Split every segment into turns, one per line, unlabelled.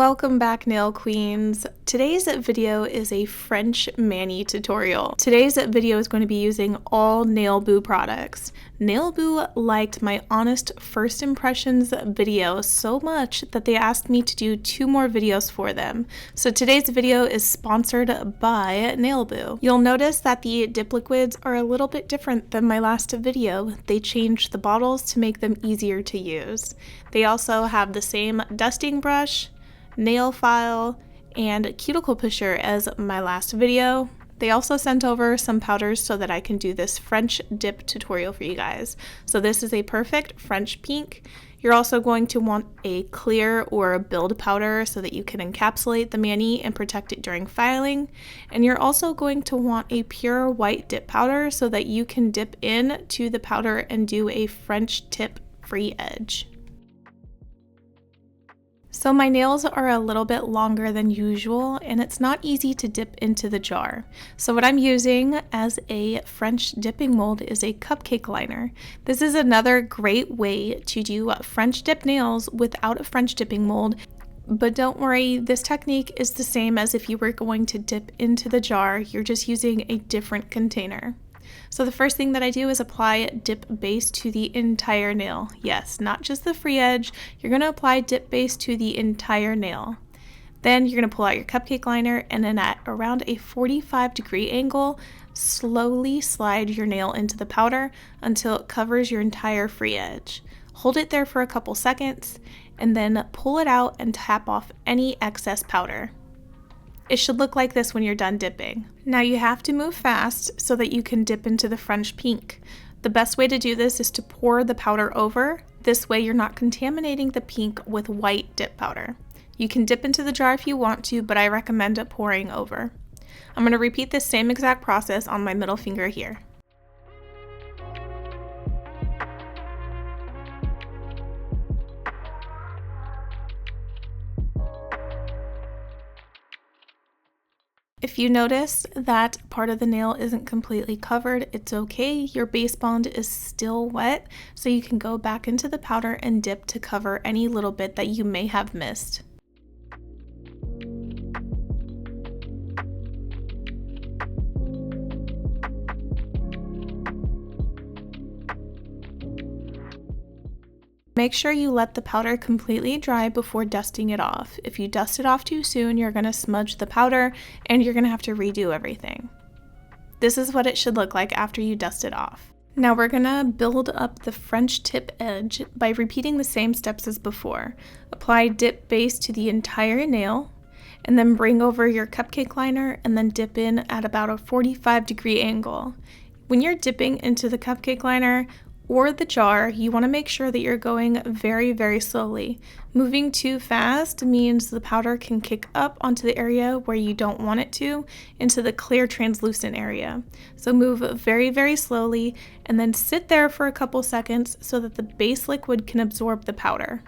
Welcome back, nail queens. Today's video is a French mani tutorial. Today's video is going to be using all NailBoo products. NailBoo liked my honest first impressions video so much that they asked me to do 2 more videos for them. So today's video is sponsored by NailBoo. You'll notice that the dip liquids are a little bit different than my last video. They changed the bottles to make them easier to use. They also have the same dusting brush, nail file, and cuticle pusher as my last video. They also sent over some powders so that I can do this French dip tutorial for you guys. So this is a perfect French pink. You're also going to want a clear or a build powder so that you can encapsulate the mani and protect it during filing. And you're also going to want a pure white dip powder so that you can dip in to the powder and do a French tip free edge. So my nails are a little bit longer than usual and it's not easy to dip into the jar. So what I'm using as a French dipping mold is a cupcake liner. This is another great way to do French dip nails without a French dipping mold. But don't worry, this technique is the same as if you were going to dip into the jar, you're just using a different container. So the first thing that I do is apply dip base to the entire nail. Yes, not just the free edge. You're going to apply dip base to the entire nail. Then you're going to pull out your cupcake liner and then at around a 45-degree angle, slowly slide your nail into the powder until it covers your entire free edge. Hold it there for a couple seconds and then pull it out and tap off any excess powder. It should look like this when you're done dipping. Now you have to move fast so that you can dip into the French pink. The best way to do this is to pour the powder over. This way you're not contaminating the pink with white dip powder. You can dip into the jar if you want to, but I recommend pouring over. I'm going to repeat this same exact process on my middle finger here. If you notice that part of the nail isn't completely covered, it's okay. Your base bond is still wet, so you can go back into the powder and dip to cover any little bit that you may have missed. Make sure you let the powder completely dry before dusting it off. If you dust it off too soon, you're going to smudge the powder and you're going to have to redo everything. This is what it should look like after you dust it off. Now we're going to build up the French tip edge by repeating the same steps as before. Apply dip base to the entire nail and then bring over your cupcake liner and then dip in at about a 45-degree angle. When you're dipping into the cupcake liner, or the jar, you want to make sure that you're going very, very slowly. Moving too fast means the powder can kick up onto the area where you don't want it to, into the clear translucent area. So move very, very slowly and then sit there for a couple seconds so that the base liquid can absorb the powder.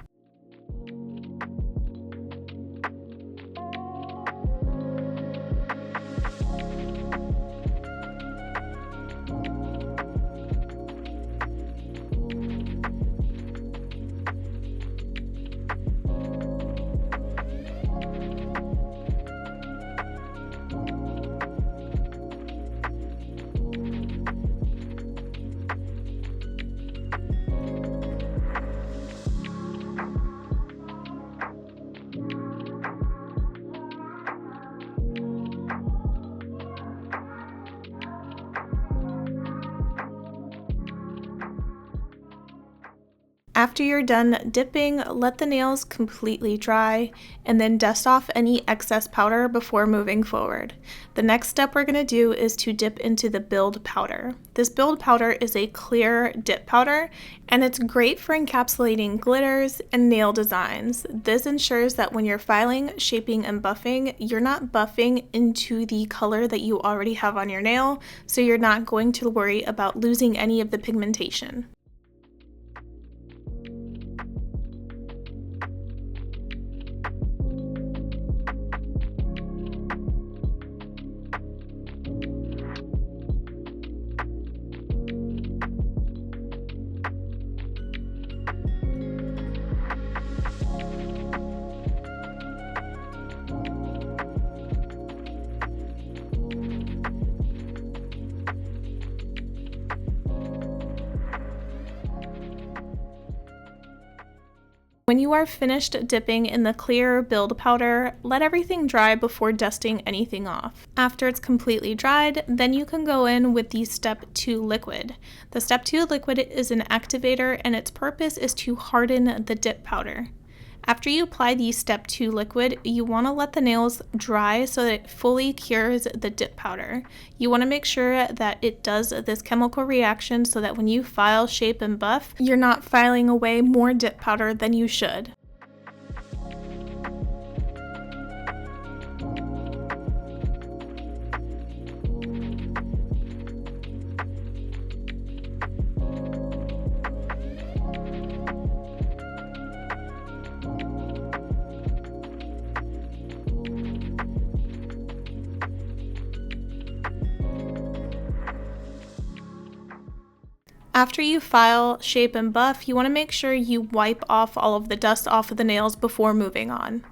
After you're done dipping, let the nails completely dry and then dust off any excess powder before moving forward. The next step we're going to do is to dip into the build powder. This build powder is a clear dip powder and it's great for encapsulating glitters and nail designs. This ensures that when you're filing, shaping, and buffing, you're not buffing into the color that you already have on your nail, so you're not going to worry about losing any of the pigmentation. When you are finished dipping in the clear build powder, let everything dry before dusting anything off. After it's completely dried, then you can go in with the Step 2 liquid. The Step 2 liquid is an activator and its purpose is to harden the dip powder. After you apply the Step 2 liquid, you want to let the nails dry so that it fully cures the dip powder. You want to make sure that it does this chemical reaction so that when you file, shape, and buff, you're not filing away more dip powder than you should. After you file, shape, and buff, you want to make sure you wipe off all of the dust off of the nails before moving on.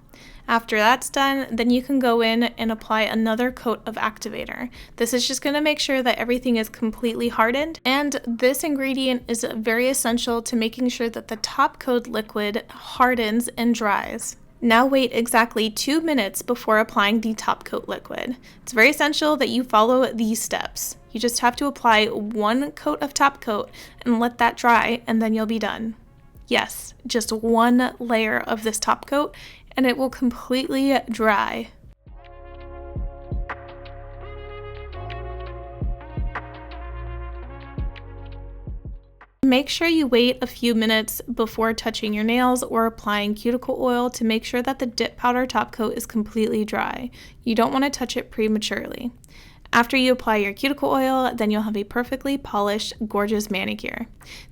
After that's done, then you can go in and apply another coat of activator. This is just going to make sure that everything is completely hardened, and this ingredient is very essential to making sure that the top coat liquid hardens and dries. Now wait exactly 2 minutes before applying the top coat liquid. It's very essential that you follow these steps. You just have to apply 1 coat of top coat and let that dry, and then you'll be done. Yes, just 1 layer of this top coat and it will completely dry. Make sure you wait a few minutes before touching your nails or applying cuticle oil to make sure that the dip powder top coat is completely dry. You don't want to touch it prematurely. After you apply your cuticle oil, then you'll have a perfectly polished, gorgeous manicure.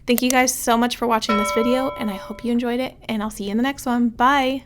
Thank you guys so much for watching this video, and I hope you enjoyed it, and I'll see you in the next one. Bye!